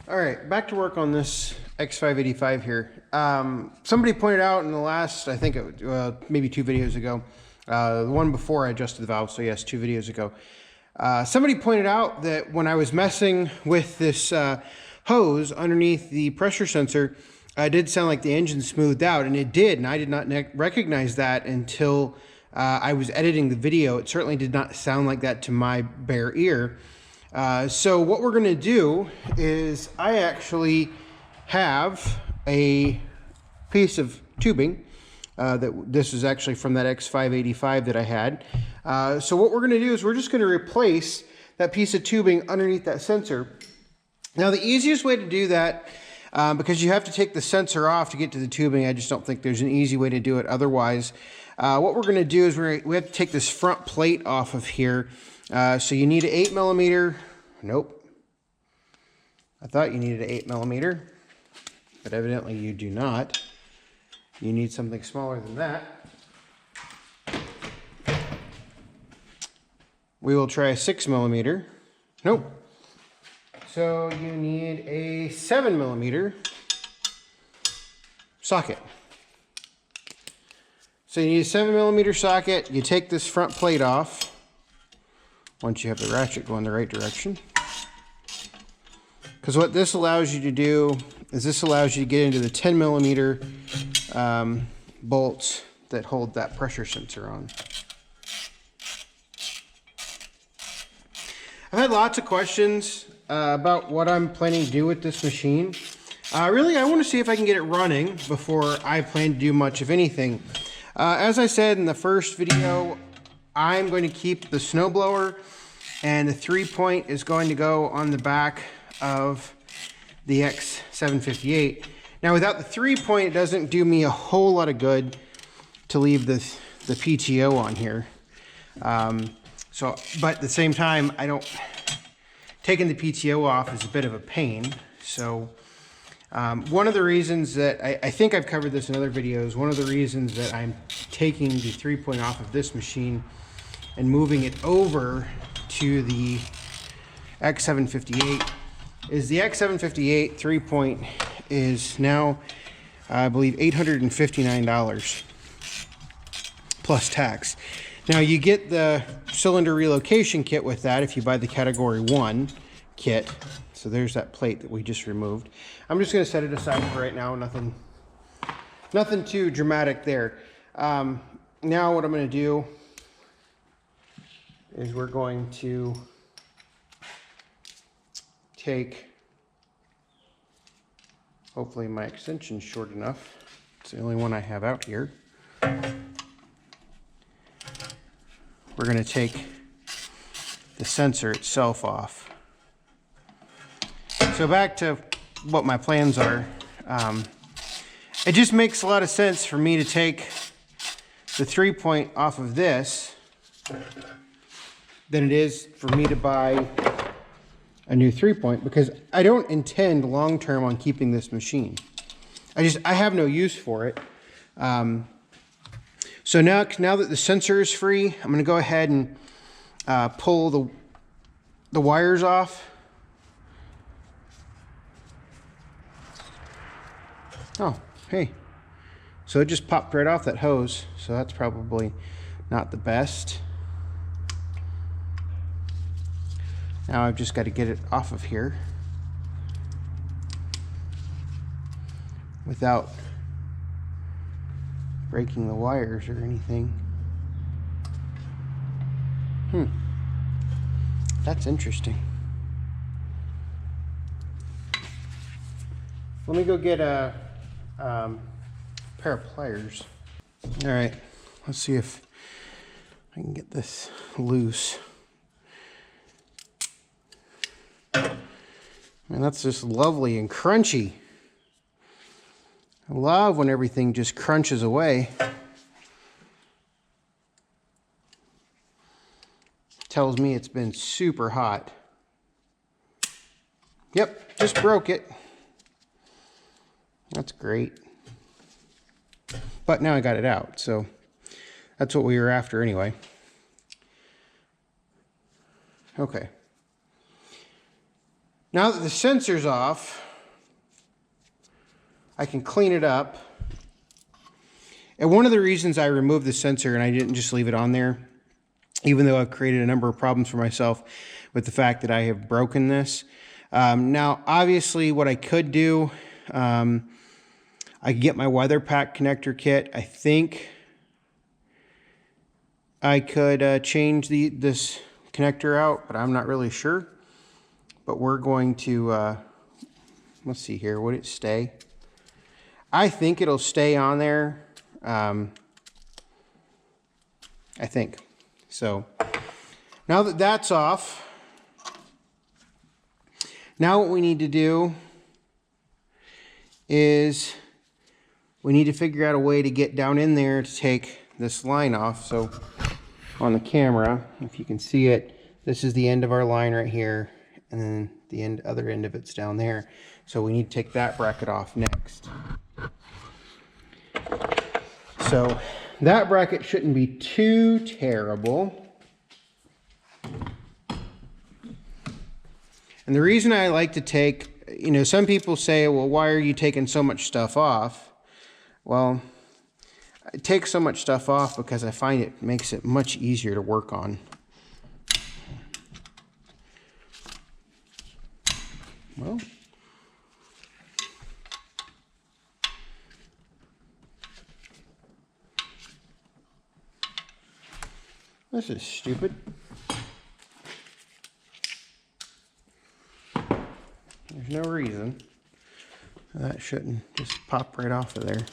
All right, back to work on this X585 here. Somebody pointed out in the last, I think maybe 2 videos ago, the one before I adjusted the valve, so yes, 2 videos ago. Somebody pointed out that when I was messing with this hose underneath the pressure sensor, it did sound like the engine smoothed out, and it did, and I did not recognize that until I was editing the video. It certainly did not sound like that to my bare ear. So what we're going to do is I actually have a piece of tubing that this is actually from that X585 that I had. So what we're going to do is we're just going to replace that piece of tubing underneath that sensor. Now the easiest way to do that, because you have to take the sensor off to get to the tubing, I just don't think there's an easy way to do it otherwise. What we're going to do is we have to take this front plate off of here. So you need an 8mm. Nope. I thought you needed an 8mm, but evidently you do not. You need something smaller than that. We will try a 6mm. Nope. So you need a 7mm socket. So you need a 7mm socket. You take this front plate off once you have the ratchet going the right direction. Because what this allows you to do is this allows you to get into the 10mm bolts that hold that pressure sensor on. I've had lots of questions about what I'm planning to do with this machine. Really, I want to see if I can get it running before I plan to do much of anything. As I said in the first video, I'm going to keep the snowblower, and the 3-point is going to go on the back of the X758. Now without the 3-point, it doesn't do me a whole lot of good to leave the PTO on here. But at the same time, taking the PTO off is a bit of a pain. So one of the reasons that, I think I've covered this in other videos, one of the reasons that I'm taking the 3-point off of this machine and moving it over to the X758 is the X758 3-point is now, I believe, $859 plus tax. Now you get the cylinder relocation kit with that if you buy the Category 1 kit. So there's that plate that we just removed. I'm just going to set it aside for right now. Nothing too dramatic there. Now what I'm going to do is we're going to take, hopefully my extension's short enough. It's the only one I have out here. We're going to take the sensor itself off. So back to what my plans are. It just makes a lot of sense for me to take the 3-point off of this than it is for me to buy a new 3-point, because I don't intend long-term on keeping this machine. I have no use for it. So now that the sensor is free, I'm going to go ahead and pull the wires off. Oh, hey. So it just popped right off that hose, so that's probably not the best. Now I've just got to get it off of here without breaking the wires or anything. That's interesting. Let me go get a pair of pliers. All right, let's see if I can get this loose. Man, that's just lovely and crunchy. I love when everything just crunches away. Tells me it's been super hot. Yep, just broke it. That's great. But now I got it out, so that's what we were after anyway. Okay. Now that the sensor's off, I can clean it up. And one of the reasons I removed the sensor and I didn't just leave it on there, even though I've created a number of problems for myself with the fact that I have broken this. Now, obviously, what I could do, I could get my weather pack connector kit. I think I could change this connector out, but I'm not really sure. But we're going to, let's see here, would it stay? I think it'll stay on there. I think. So, now that that's off, now what we need to do is we need to figure out a way to get down in there to take this line off. So, on the camera, if you can see it, this is the end of our line right here, and then the other end of it's down there. So we need to take that bracket off next. So that bracket shouldn't be too terrible. And the reason I like to take, you know, some people say, well, why are you taking so much stuff off? Well, I take so much stuff off because I find it makes it much easier to work on. Well, this is stupid. There's no reason. That shouldn't just pop right off of there.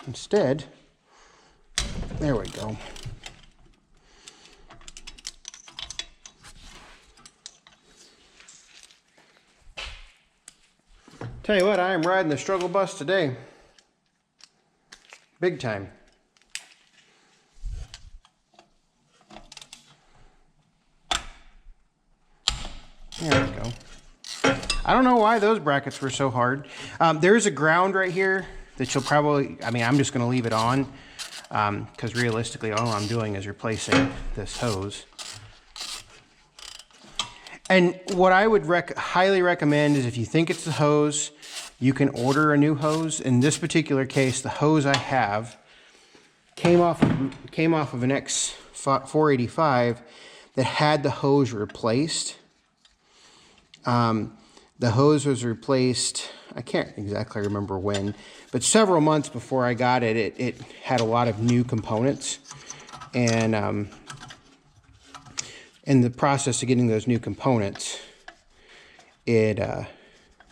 Instead, there we go. Tell you what, I am riding the struggle bus today. Big time. There we go. I don't know why those brackets were so hard. There's a ground right here that you'll probably, I mean, I'm just going to leave it on because realistically all I'm doing is replacing this hose. And what I would highly recommend is if you think it's the hose, you can order a new hose. In this particular case, the hose I have came off of an X585 that had the hose replaced. The hose was replaced, I can't exactly remember when, but several months before I got it, it had a lot of new components. And in the process of getting those new components,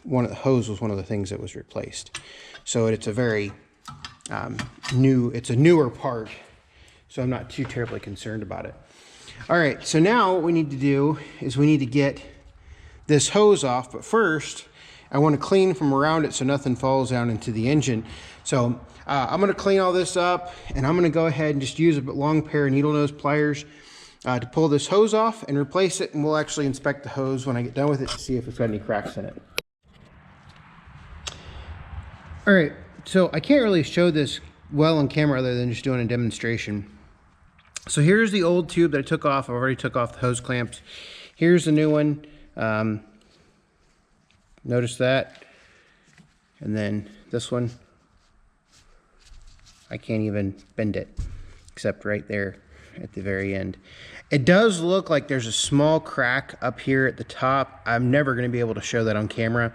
one of the hose was one of the things that was replaced. So it's a very it's a newer part, so I'm not too terribly concerned about it. All right, so now what we need to do is we need to get this hose off, but first I want to clean from around it so nothing falls down into the engine. So I'm going to clean all this up, and I'm going to go ahead and just use a long pair of needle nose pliers to pull this hose off and replace it, and we'll actually inspect the hose when I get done with it to see if it's got any cracks in it. All right, so I can't really show this well on camera other than just doing a demonstration. So here's the old tube that I took off. I've already took off the hose clamps. Here's the new one. Notice that. And then this one, I can't even bend it except right there at the very end. It does look like there's a small crack up here at the top. I'm never going to be able to show that on camera,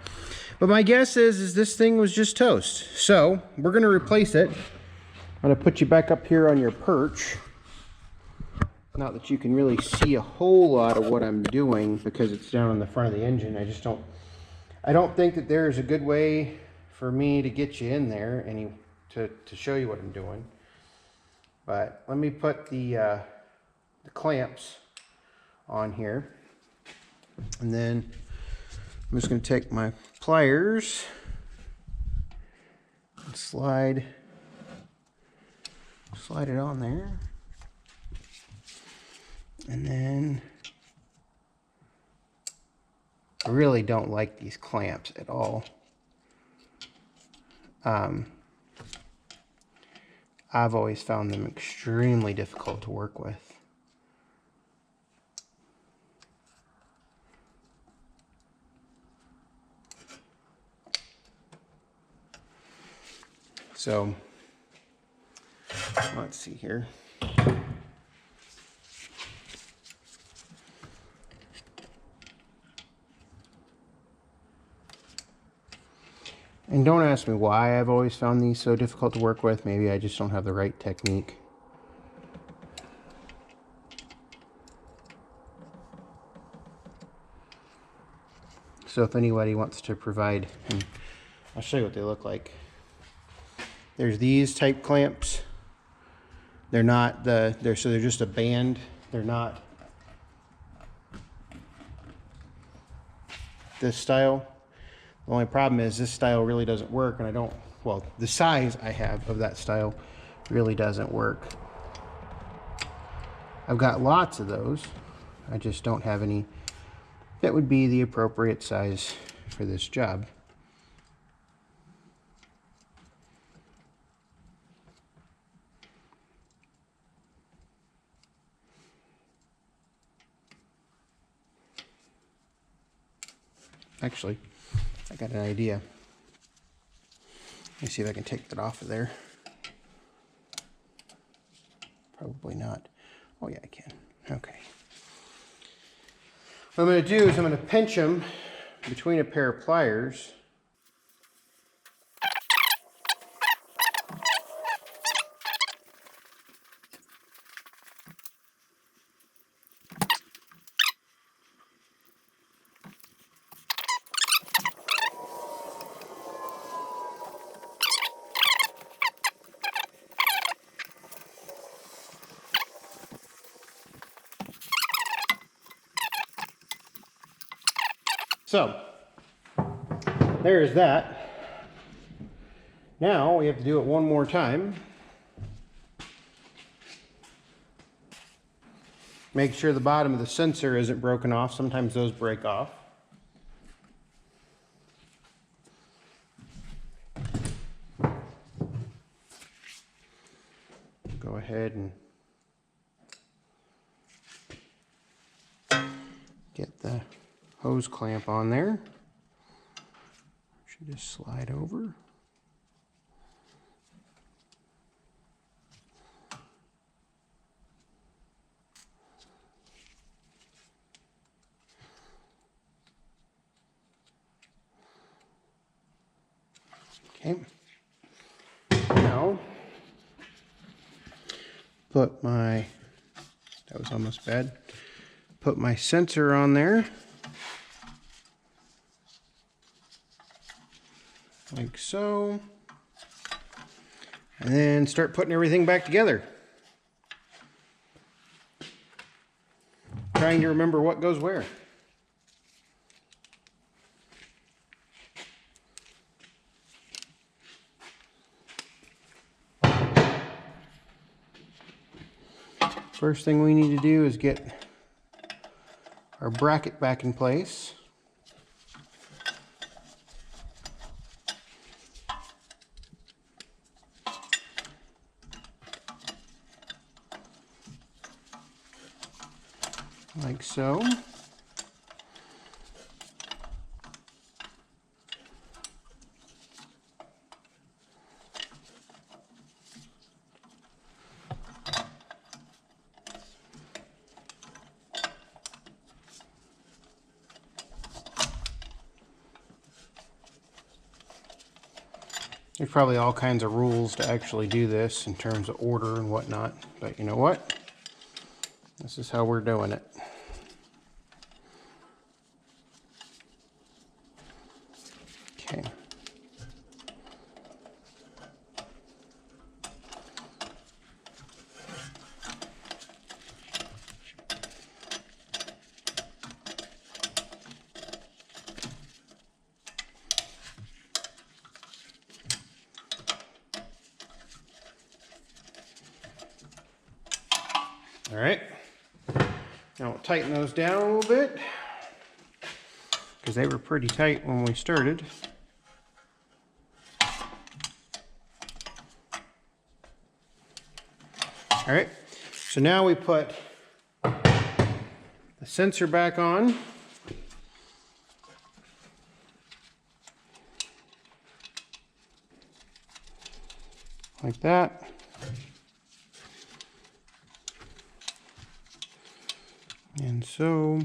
but my guess is this thing was just toast. So we're going to replace it. I'm going to put you back up here on your perch. Not that you can really see a whole lot of what I'm doing because it's down on the front of the engine. I don't think that there is a good way for me to get you in there to show you what I'm doing. But let me put the clamps on here, and then I'm just going to take my pliers and slide it on there, and then I really don't like these clamps at all. I've always found them extremely difficult to work with. So let's see here. And don't ask me why I've always found these so difficult to work with. Maybe I just don't have the right technique. So if anybody wants to provide, and I'll show you what they look like. There's these type clamps. They're not they're just a band. They're not this style. The only problem is this style really doesn't work, and well, the size I have of that style really doesn't work. I've got lots of those. I just don't have any that would be the appropriate size for this job. Actually, I got an idea. Let me see if I can take that off of there. Probably not. Oh yeah, I can. Okay. What I'm going to do is I'm going to pinch them between a pair of pliers. So, there's that. Now we have to do it one more time. Make sure the bottom of the sensor isn't broken off. Sometimes those break off. Go ahead and get the hose clamp on there. Should just slide over. Okay. Now, that was almost bad. Put my sensor on there. Like so. And then start putting everything back together. Trying to remember what goes where. First thing we need to do is get our bracket back in place. Like so. There's probably all kinds of rules to actually do this in terms of order and whatnot, but you know what? This is how we're doing it. Okay. All right, now we'll tighten those down a little bit because they were pretty tight when we started. All right, so now we put the sensor back on. like that. And so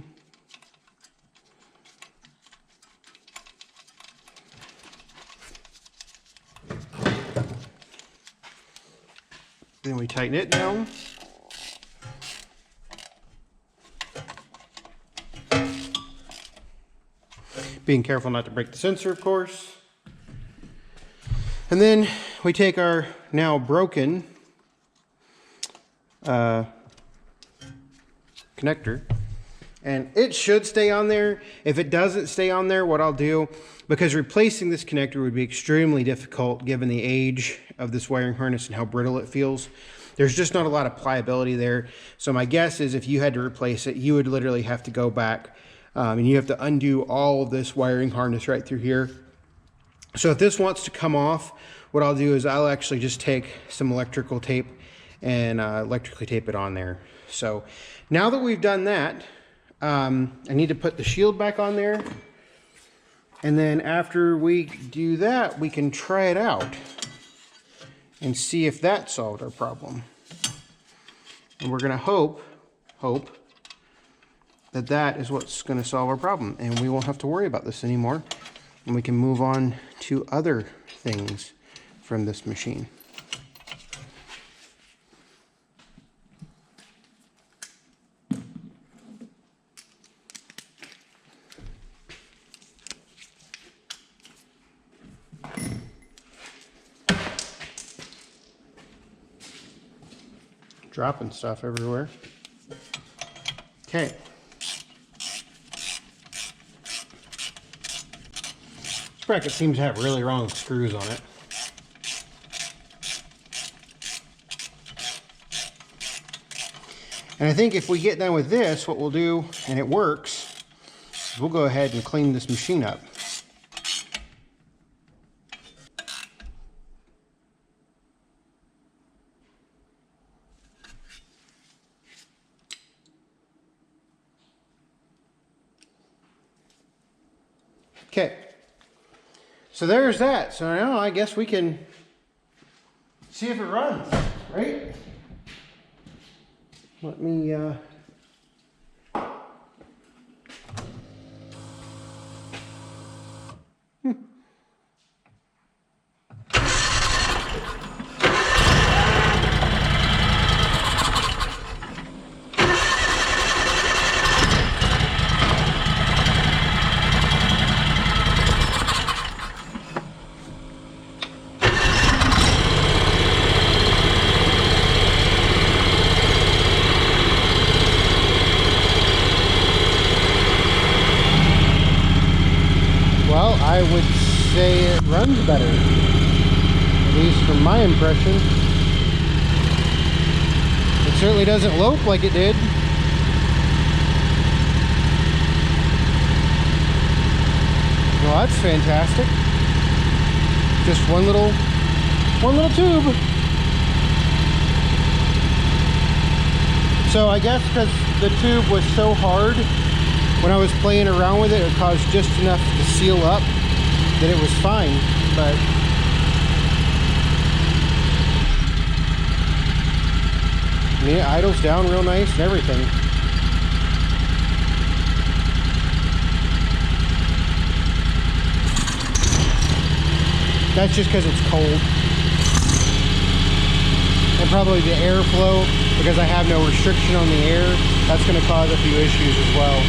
then we tighten it down. Being careful not to break the sensor, of course. And then we take our now broken connector, and it should stay on there. If it doesn't stay on there, what I'll do, because replacing this connector would be extremely difficult given the age of this wiring harness and how brittle it feels. There's just not a lot of pliability there. So my guess is if you had to replace it, you would literally have to go back and you have to undo all of this wiring harness right through here. So if this wants to come off, what I'll do is I'll actually just take some electrical tape and electrically tape it on there. So now that we've done that, I need to put the shield back on there. And then after we do that, we can try it out and see if that solved our problem. And we're gonna hope that that is what's gonna solve our problem, and we won't have to worry about this anymore. And we can move on to other things from this machine. Dropping stuff everywhere. Okay. This bracket seems to have really wrong screws on it. And I think if we get done with this, what we'll do, and it works, is we'll go ahead and clean this machine up. Okay, so there's that. So now I guess we can see if it runs, right? Let me, I would say it runs better, at least from my impression. It certainly doesn't lope like it did. Well, that's fantastic. Just one little tube. So I guess because the tube was so hard, when I was playing around with it, it caused just enough to seal up that it was fine, but I mean, it idles down real nice and everything. That's just because it's cold. And probably the airflow, because I have no restriction on the air, that's going to cause a few issues as well.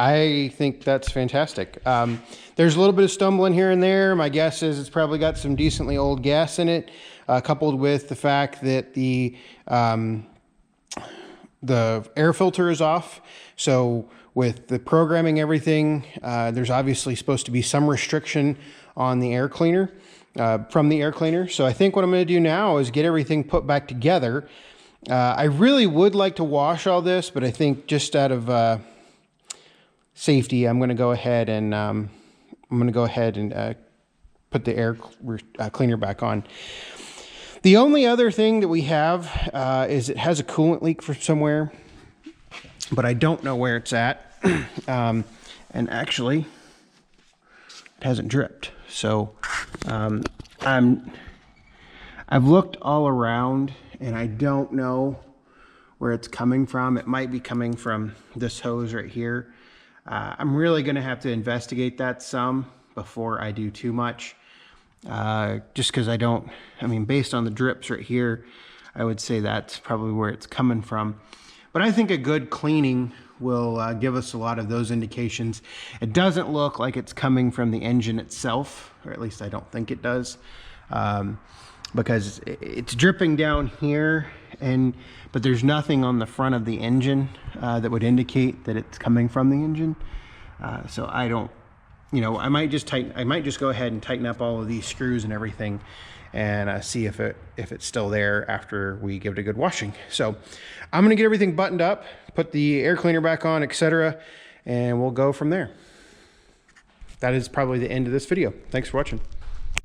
I think that's fantastic. There's a little bit of stumbling here and there. My guess is it's probably got some decently old gas in it, coupled with the fact that the the air filter is off. So with the programming everything, there's obviously supposed to be some restriction on the air cleaner, from the air cleaner. So I think what I'm going to do now is get everything put back together. I really would like to wash all this, but I think just out of safety, I'm going to go ahead and put the air cleaner back on. The only other thing that we have is it has a coolant leak from somewhere, but I don't know where it's at. And actually, it hasn't dripped. So I've looked all around, and I don't know where it's coming from. It might be coming from this hose right here. I'm really going to have to investigate that some before I do too much. Just because based on the drips right here, I would say that's probably where it's coming from. But I think a good cleaning will give us a lot of those indications. It doesn't look like it's coming from the engine itself, or at least I don't think it does, because it's dripping down here, but there's nothing on the front of the engine that would indicate that it's coming from the engine. So I don't, I might just go ahead and tighten up all of these screws and everything, and see if it's still there after we give it a good washing. So I'm gonna get everything buttoned up, put the air cleaner back on, etc., and we'll go from there. That is probably the end of this video. Thanks for watching.